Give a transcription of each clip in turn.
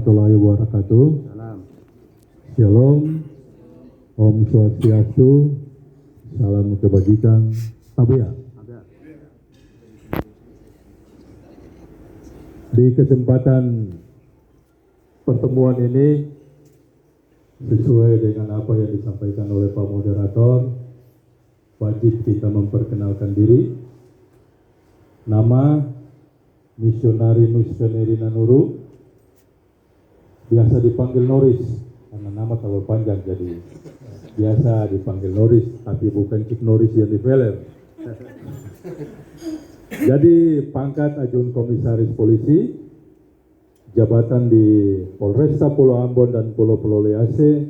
warahmatullahi wabarakatuh. Salam. Shalom, Om Swastiastu, salam kebajikan, Tabia. Ada. Di kesempatan pertemuan ini, sesuai dengan apa yang disampaikan oleh Pak Moderator, wajib kita memperkenalkan diri. Nama Misionari Nanuru, biasa dipanggil Noris, karena nama terlalu panjang jadi biasa dipanggil Noris, tapi bukan Cik Noris yang di film. Jadi pangkat Ajun Komisaris Polisi, jabatan di Polresta Pulau Ambon dan Pulau Lease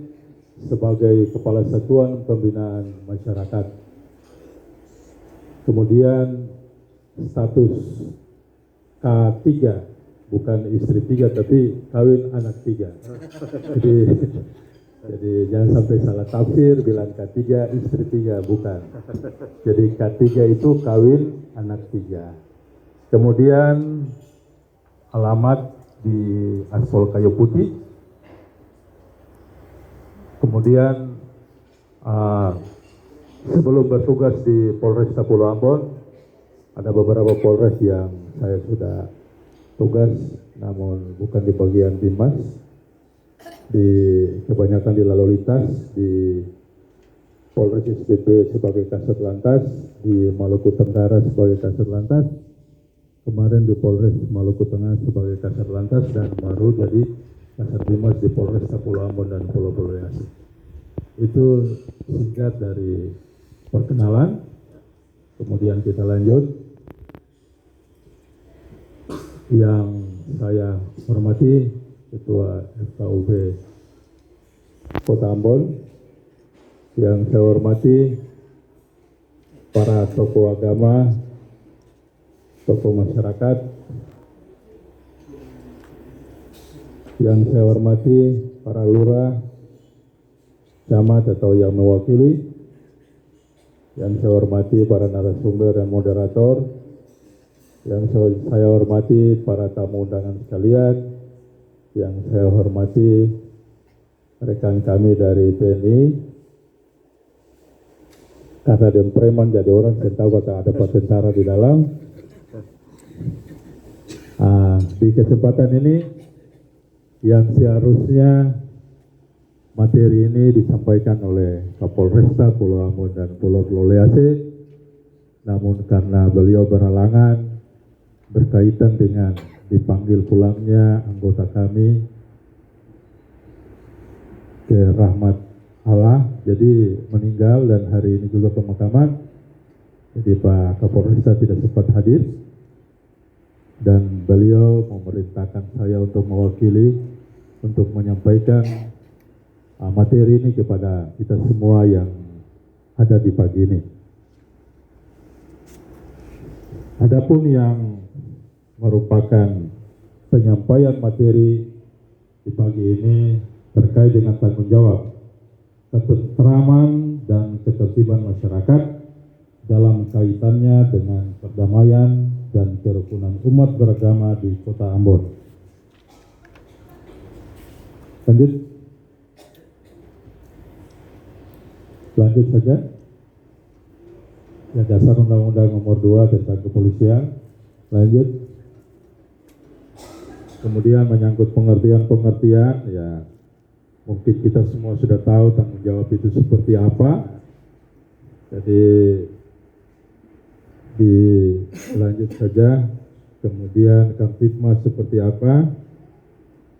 sebagai Kepala Satuan Pembinaan Masyarakat. Kemudian status K3, bukan istri 3 tapi kawin anak 3. Jadi jangan sampai salah tafsir bilang K3 istri 3, bukan. Jadi K3 itu kawin anak 3. Kemudian alamat di Aspol Kayu Putih. Kemudian sebelum bertugas di Polresta Pulau Ambon, ada beberapa polres yang saya sudah tugas, namun bukan di bagian Bimas, kebanyakan di lalu lintas, di Polres SPP sebagai Kasat Lantas, di Maluku Tenggara sebagai Kasat Lantas, kemarin di Polres Maluku Tengah sebagai Kasat Lantas, dan baru jadi Kasat Bimas di Polres Pulau Ambon dan Pulau Lease. Itu singkat dari perkenalan. Kemudian kita lanjut. Yang saya hormati Ketua FKUB Kota Ambon, yang saya hormati para tokoh agama, tokoh masyarakat, yang saya hormati para lurah, camat atau yang mewakili, yang saya hormati para narasumber dan moderator, yang saya hormati para tamu undangan sekalian, yang saya hormati rekan kami dari TNI, karena dia preman jadi orang saya tahu kata ada Pak tentara di dalam. Di kesempatan ini yang seharusnya materi ini disampaikan oleh Kapolresta Pulau Ambon dan Pulau Lease, namun karena beliau berhalangan berkaitan dengan dipanggil pulangnya anggota kami ke rahmat Allah, jadi meninggal, dan hari ini juga pemakaman. Jadi Pak Kapolresta tidak sempat hadir, dan beliau memerintahkan saya untuk mewakili untuk menyampaikan materi ini kepada kita semua yang ada di pagi ini. Adapun yang merupakan penyampaian materi di pagi ini terkait dengan tanggung jawab ketentraman dan ketertiban masyarakat dalam kaitannya dengan perdamaian dan kerukunan umat beragama di Kota Ambon. Lanjut saja. Ya, dasar Undang-Undang Nomor 2 tentang Kepolisian. Lanjut. Kemudian menyangkut pengertian-pengertian, ya mungkin kita semua sudah tahu tanggung jawab itu seperti apa. Jadi dilanjut saja. Kemudian Kamtipmas seperti apa?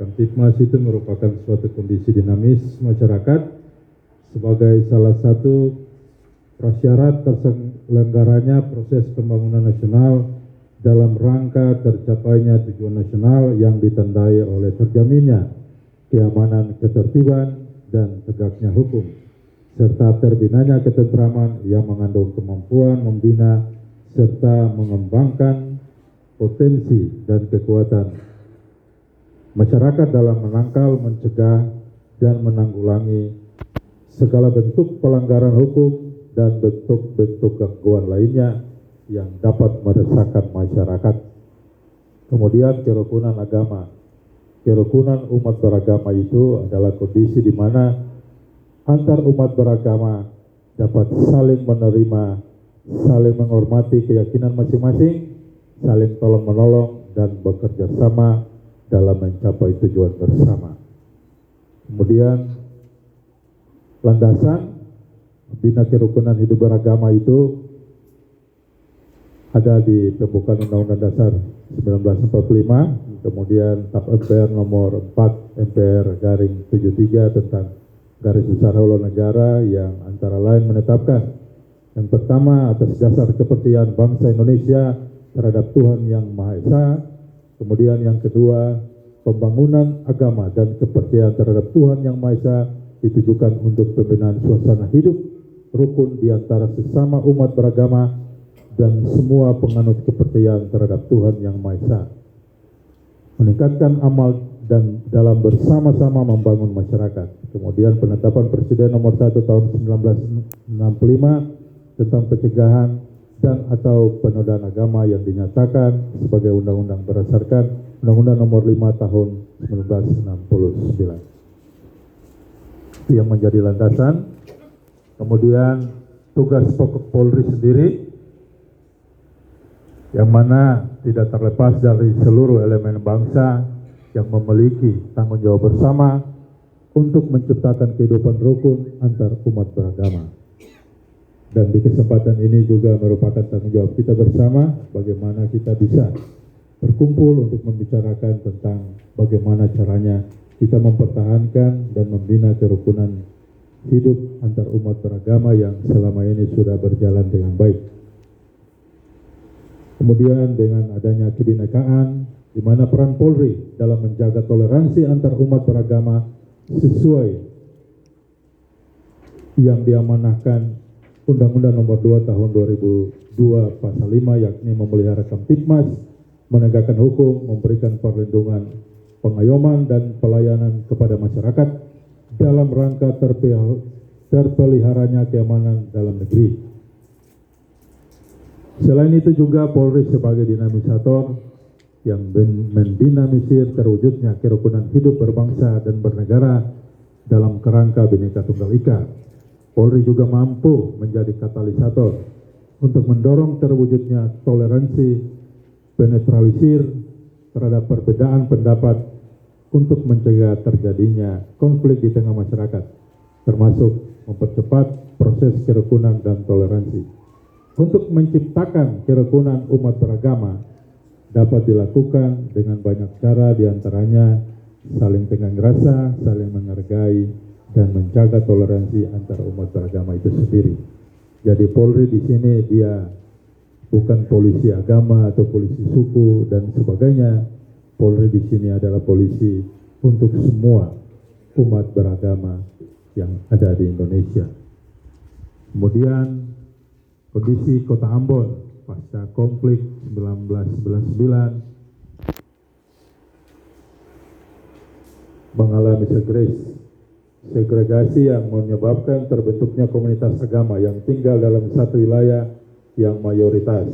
Kamtipmas itu merupakan suatu kondisi dinamis masyarakat sebagai salah satu prasyarat terselenggaranya proses pembangunan nasional dalam rangka tercapainya tujuan nasional yang ditandai oleh terjaminnya keamanan, ketertiban, dan tegaknya hukum, serta terbinanya ketentraman yang mengandung kemampuan membina serta mengembangkan potensi dan kekuatan masyarakat dalam menangkal, mencegah, dan menanggulangi segala bentuk pelanggaran hukum dan bentuk-bentuk gangguan lainnya yang dapat meresahkan masyarakat. Kemudian kerukunan agama. kerukunan umat beragama itu adalah kondisi di mana antar umat beragama dapat saling menerima, saling menghormati keyakinan masing-masing, saling tolong-menolong, dan bekerja sama dalam mencapai tujuan bersama. Kemudian, landasan bina kerukunan hidup beragama itu ada di pembukaan Undang-Undang Dasar 1945, kemudian TAP MPR nomor 4 MPR garing 73 tentang garis besar haluan negara yang antara lain menetapkan yang pertama atas dasar kepercayaan bangsa Indonesia terhadap Tuhan Yang Maha Esa, kemudian yang kedua pembangunan agama dan kepercayaan terhadap Tuhan Yang Maha Esa ditujukan untuk pembinaan suasana hidup rukun di antara sesama umat beragama dan semua penganut kepercayaan terhadap Tuhan Yang Maha Esa. Meningkatkan amal dan dalam bersama-sama membangun masyarakat. Kemudian penetapan Presiden nomor 1 tahun 1965 tentang pencegahan dan atau penodaan agama yang dinyatakan sebagai undang-undang berdasarkan Undang-Undang nomor 5 tahun 1969. Itu yang menjadi landasan. Kemudian tugas pokok Polri sendiri yang mana tidak terlepas dari seluruh elemen bangsa yang memiliki tanggung jawab bersama untuk menciptakan kehidupan rukun antar umat beragama. Dan di kesempatan ini juga merupakan tanggung jawab kita bersama bagaimana kita bisa berkumpul untuk membicarakan tentang bagaimana caranya kita mempertahankan dan membina kerukunan hidup antar umat beragama yang selama ini sudah berjalan dengan baik. Kemudian dengan adanya kebinekaan, di mana peran Polri dalam menjaga toleransi antar umat beragama sesuai yang diamanahkan Undang-Undang nomor 2 tahun 2002 pasal 5, yakni memelihara Kamtibmas, menegakkan hukum, memberikan perlindungan, pengayoman dan pelayanan kepada masyarakat dalam rangka terpeliharanya keamanan dalam negeri. Selain itu juga Polri sebagai dinamisator yang mendinamisir terwujudnya kerukunan hidup berbangsa dan bernegara dalam kerangka Bhinneka Tunggal Ika. Polri juga mampu menjadi katalisator untuk mendorong terwujudnya toleransi, penetralisir terhadap perbedaan pendapat untuk mencegah terjadinya konflik di tengah masyarakat, termasuk mempercepat proses kerukunan dan toleransi. Untuk menciptakan kerukunan umat beragama dapat dilakukan dengan banyak cara, diantaranya saling tenggang rasa, saling menghargai, dan menjaga toleransi antar umat beragama itu sendiri. Jadi Polri di sini dia bukan polisi agama atau polisi suku dan sebagainya. Polri di sini adalah polisi untuk semua umat beragama yang ada di Indonesia. Kemudian kondisi Kota Ambon pasca konflik 1999 mengalami segregasi yang menyebabkan terbentuknya komunitas agama yang tinggal dalam satu wilayah yang mayoritas.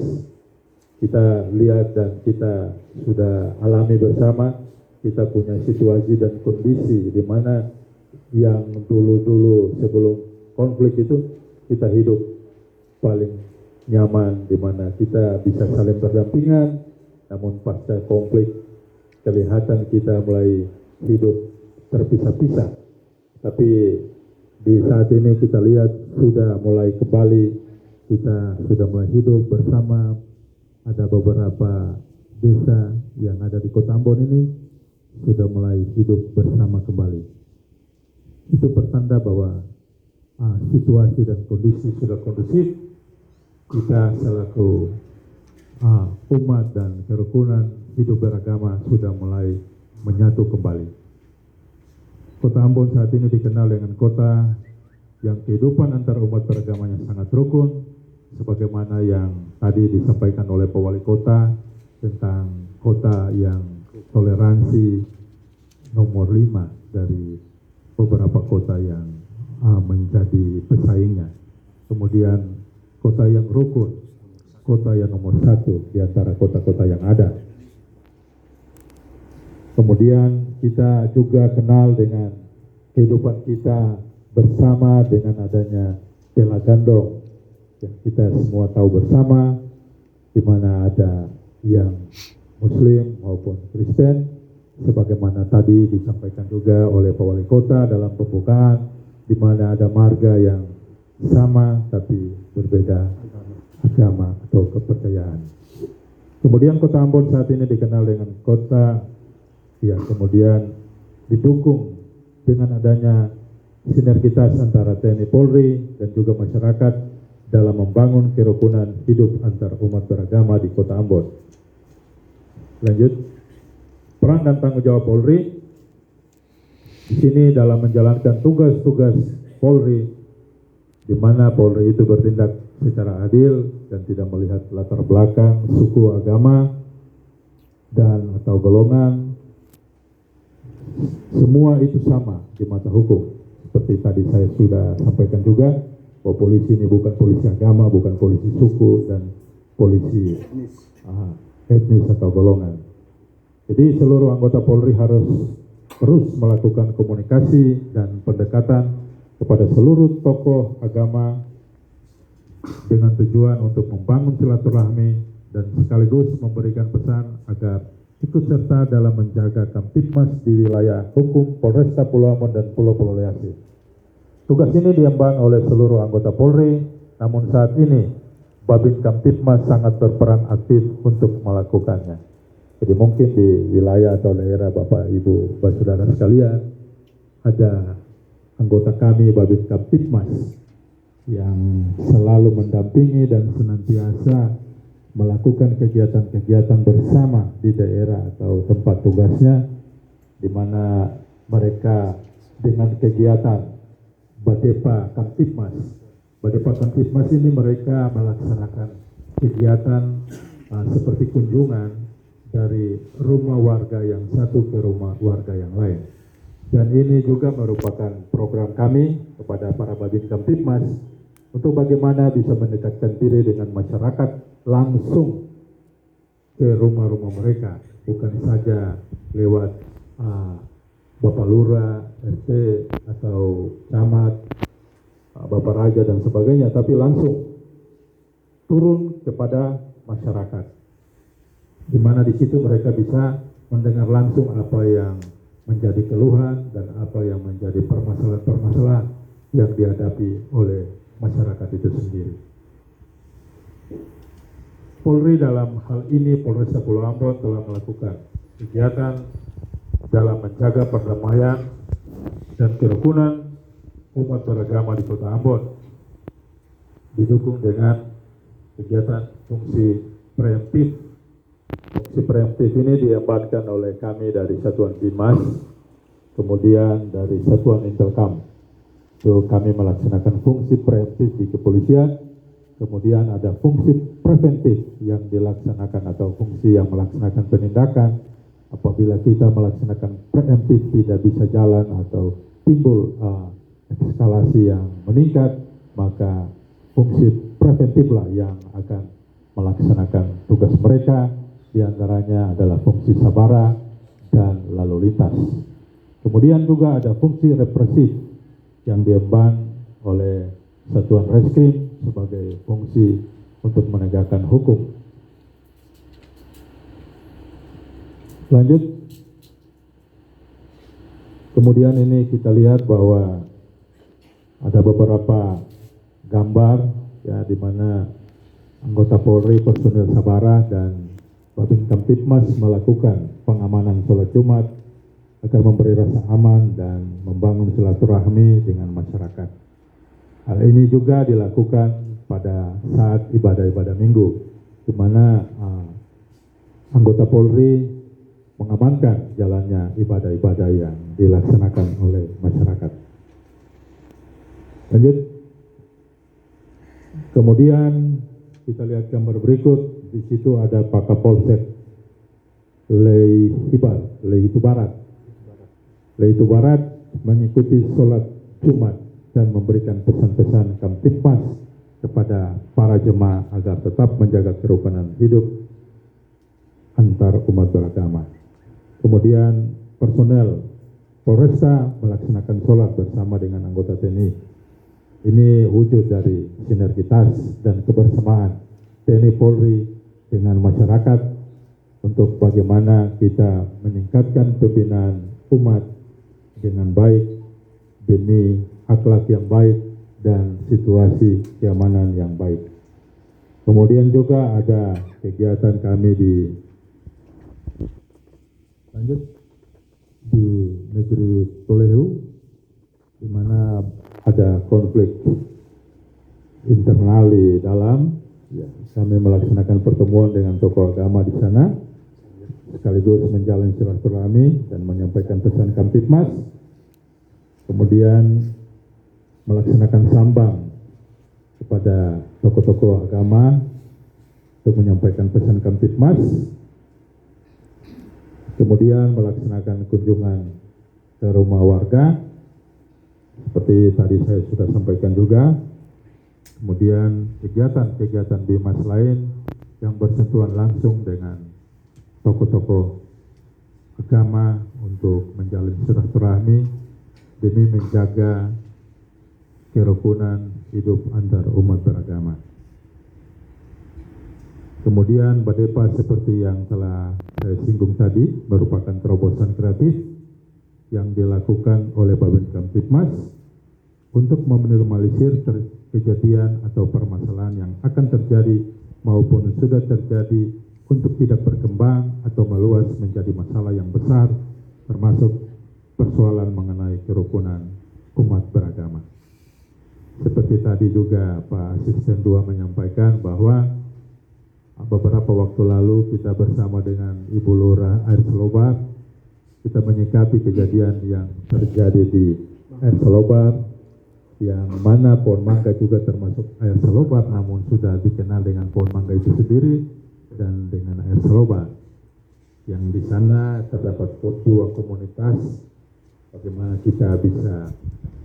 Kita lihat dan kita sudah alami bersama, kita punya situasi dan kondisi di mana yang dulu-dulu sebelum konflik itu kita hidup paling nyaman, di mana kita bisa saling berdampingan, namun pasca konflik kelihatan kita mulai hidup terpisah-pisah. Tapi di saat ini kita lihat sudah mulai kembali, kita sudah mulai hidup bersama. Ada beberapa desa yang ada di Kota Ambon ini sudah mulai hidup bersama kembali. Itu pertanda bahwa situasi dan kondisi sudah kondusif. Kita selaku umat dan kerukunan hidup beragama sudah mulai menyatu kembali. Kota Ambon saat ini dikenal dengan kota yang kehidupan antar umat beragamanya sangat rukun, sebagaimana yang tadi disampaikan oleh Pak Wali Kota tentang kota yang toleransi nomor 5 dari beberapa kota yang menjadi pesaingnya. Kemudian kota yang rukun, kota yang nomor 1 di antara kota-kota yang ada. Kemudian kita juga kenal dengan kehidupan kita bersama dengan adanya Tela Gandong yang kita semua tahu bersama, di mana ada yang Muslim maupun Kristen, sebagaimana tadi disampaikan juga oleh Pak Wali Kota dalam pembukaan, di mana ada marga yang sama tapi berbeda agama atau kepercayaan. Kemudian Kota Ambon saat ini dikenal dengan kota yang kemudian didukung dengan adanya sinergitas antara TNI Polri dan juga masyarakat dalam membangun kerukunan hidup antar umat beragama di Kota Ambon. Lanjut, peran dan tanggung jawab Polri di sini dalam menjalankan tugas-tugas Polri, di mana Polri itu bertindak secara adil dan tidak melihat latar belakang, suku, agama, dan atau golongan. Semua itu sama di mata hukum. Seperti tadi saya sudah sampaikan juga, bahwa polisi ini bukan polisi agama, bukan polisi suku, dan polisi etnis atau golongan. Jadi seluruh anggota Polri harus terus melakukan komunikasi dan pendekatan kepada seluruh tokoh agama dengan tujuan untuk membangun silaturahmi dan sekaligus memberikan pesan agar ikut serta dalam menjaga Kamtibmas di wilayah hukum Polresta Pulau Ambon dan Pulau Leasi. Tugas ini diemban oleh seluruh anggota Polri, namun saat ini Babin Kamtibmas sangat berperan aktif untuk melakukannya. Jadi mungkin di wilayah atau daerah Bapak Ibu saudara sekalian ada anggota kami Babin Kamtibmas yang selalu mendampingi dan senantiasa melakukan kegiatan-kegiatan bersama di daerah atau tempat tugasnya, di mana mereka dengan kegiatan Badepa Kamtibmas. Badepa Kamtibmas ini mereka melaksanakan kegiatan seperti kunjungan dari rumah warga yang satu ke rumah warga yang lain. Dan ini juga merupakan program kami kepada para Babin Kamtibmas untuk bagaimana bisa mendekatkan diri dengan masyarakat langsung ke rumah-rumah mereka, bukan saja lewat Bapak Lurah, RT atau camat, Bapak Raja dan sebagainya, tapi langsung turun kepada masyarakat, di mana di situ mereka bisa mendengar langsung apa yang menjadi keluhan dan apa yang menjadi permasalahan-permasalahan yang dihadapi oleh masyarakat itu sendiri. Polri dalam hal ini Polresta Pulau Ambon telah melakukan kegiatan dalam menjaga perdamaian dan kerukunan umat beragama di Kota Ambon, didukung dengan kegiatan fungsi preemptif. Fungsi preemptif ini diembankan oleh kami dari Satuan Binmas, kemudian dari Satuan Intelkam. So, kami melaksanakan fungsi preemptif di kepolisian. Kemudian ada fungsi preventif yang dilaksanakan atau fungsi yang melaksanakan penindakan apabila kita melaksanakan preemptif tidak bisa jalan atau timbul eskalasi yang meningkat, maka fungsi preventiflah yang akan melaksanakan tugas mereka, diantaranya adalah fungsi sabara dan lalu lintas. Kemudian juga ada fungsi represif yang diemban oleh Satuan Reskrim sebagai fungsi untuk menegakkan hukum. Lanjut, kemudian ini kita lihat bahwa ada beberapa gambar ya di mana anggota Polri, personil sabara dan Babin Kamtibmas melakukan pengamanan sholat Jumat agar memberi rasa aman dan membangun silaturahmi dengan masyarakat. Hal ini juga dilakukan pada saat ibadah-ibadah minggu, di mana anggota Polri mengamankan jalannya ibadah-ibadah yang dilaksanakan oleh masyarakat. Lanjut. Kemudian kita lihat gambar berikut. Di situ ada Pak Kapolsek Leitu Barat. Leitu Barat mengikuti sholat Jumat dan memberikan pesan-pesan Kamtibmas kepada para jemaah agar tetap menjaga kerukunan hidup antar umat beragama. Kemudian personel Polresta melaksanakan sholat bersama dengan anggota TNI. Ini wujud dari sinergitas dan kebersamaan TNI Polri dengan masyarakat untuk bagaimana kita meningkatkan pembinaan umat dengan baik demi akhlak yang baik dan situasi keamanan yang baik. Kemudian juga ada kegiatan kami di negeri Toledo, di mana ada konflik internal di dalam. Ya, kami melaksanakan pertemuan dengan tokoh agama di sana, sekaligus menjalin silaturahmi dan menyampaikan pesan Kamtibmas. Kemudian melaksanakan sambang kepada tokoh-tokoh agama untuk menyampaikan pesan Kamtibmas. Kemudian melaksanakan kunjungan ke rumah warga, seperti tadi saya sudah sampaikan juga. Kemudian kegiatan-kegiatan BIMAS lain yang bersentuhan langsung dengan tokoh-tokoh agama untuk menjalin silaturahmi demi menjaga kerukunan hidup antar umat beragama. Kemudian Badepa seperti yang telah saya singgung tadi merupakan terobosan kreatif yang dilakukan oleh Babin Kamtibmas untuk meminimalisir kejadian atau permasalahan yang akan terjadi maupun sudah terjadi untuk tidak berkembang atau meluas menjadi masalah yang besar, termasuk persoalan mengenai kerukunan umat beragama. Seperti tadi juga Pak Asisten 2 menyampaikan bahwa beberapa waktu lalu kita bersama dengan Ibu Lurah Air Selobar, kita menyikapi kejadian yang terjadi di Air Selobar, yang mana pohon mangga juga termasuk Air Selobar, namun sudah dikenal dengan pohon mangga itu sendiri dan dengan Air Selobar. Yang di sana terdapat dua komunitas, bagaimana kita bisa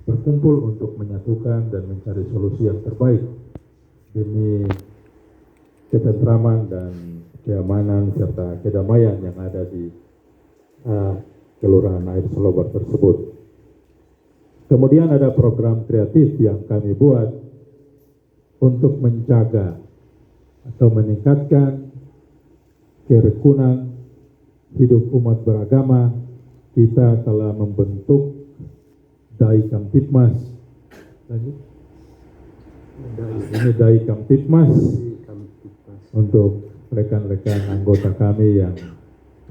berkumpul untuk menyatukan dan mencari solusi yang terbaik demi ketentraman dan keamanan serta kedamaian yang ada di Kelurahan Air Selobar tersebut. Kemudian ada program kreatif yang kami buat untuk menjaga atau meningkatkan kerukunan hidup umat beragama. Kita telah membentuk Dai Kamtibmas. Ini Dai Kamtibmas untuk rekan-rekan anggota kami yang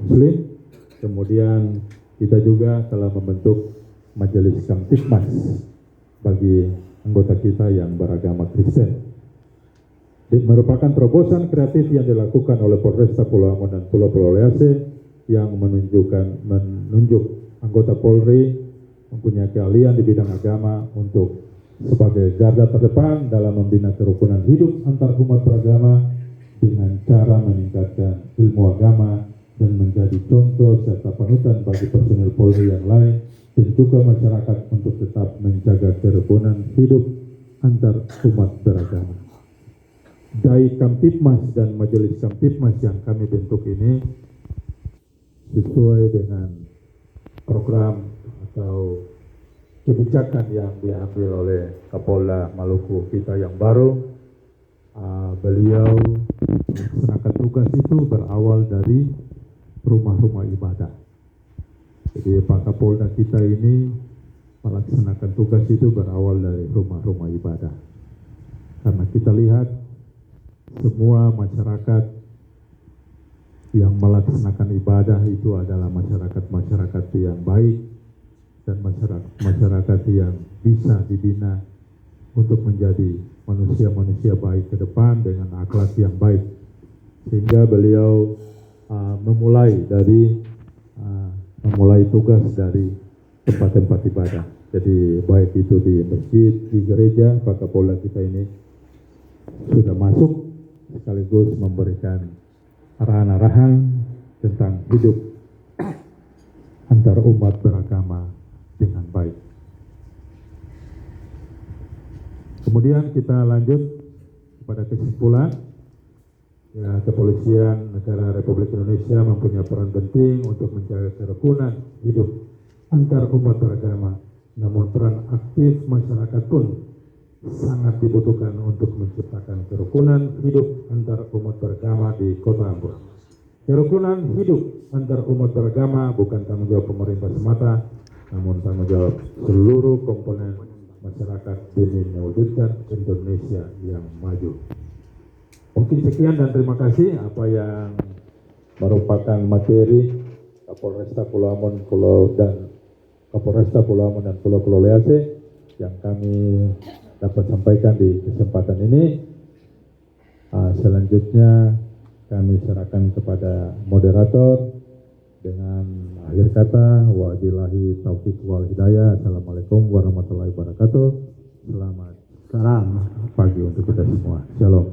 Muslim. Kemudian kita juga telah membentuk Majelis Kamtibmas bagi anggota kita yang beragama Kristen. Merupakan terobosan kreatif yang dilakukan oleh Polresta Pulau Ambon dan Pulau Lease yang menunjuk anggota Polri mempunyai keahlian di bidang agama untuk sebagai garda terdepan dalam membina kerukunan hidup antar umat beragama dengan cara meningkatkan ilmu agama dan menjadi contoh serta panutan bagi personel Polri yang lain dan juga masyarakat untuk tetap menjaga kerukunan hidup antar umat beragama. Dai Kamtibmas dan Majelis Kamtibmas yang kami bentuk ini sesuai dengan program atau kebijakan yang diambil oleh Kapolda Maluku kita yang baru. Beliau melaksanakan tugas itu berawal dari rumah-rumah ibadah. Jadi Pak Kapolda kita ini melaksanakan tugas itu berawal dari rumah-rumah ibadah. Karena kita lihat semua masyarakat yang melaksanakan ibadah itu adalah masyarakat-masyarakat yang baik dan masyarakat yang bisa dibina untuk menjadi manusia-manusia baik ke depan dengan akhlak yang baik. Sehingga beliau memulai tugas dari tempat-tempat ibadah. Jadi baik itu di masjid, di gereja, Pak Kapolda kita ini sudah masuk sekaligus memberikan arahan-arahan tentang hidup antar umat beragama dengan baik. Kemudian kita lanjut kepada kesimpulan Ya, kepolisian negara Republik Indonesia mempunyai peran penting untuk menjaga kerukunan hidup antar umat beragama. Namun peran aktif masyarakat pun sangat dibutuhkan untuk menciptakan kerukunan hidup antar umat beragama di Kota Ambon. Kerukunan hidup antar umat beragama bukan tanggung jawab pemerintah semata, namun tanggung jawab seluruh komponen masyarakat demi mewujudkan Indonesia yang maju. Mungkin sekian dan terima kasih apa yang merupakan materi Kapolresta Pulau Ambon dan Pulau Lease yang kami dapat sampaikan di kesempatan ini. Selanjutnya kami serahkan kepada moderator dengan akhir kata wabillahi taufiq wal hidayah. Assalamualaikum warahmatullahi wabarakatuh. Selamat pagi untuk kita semua. Shalom.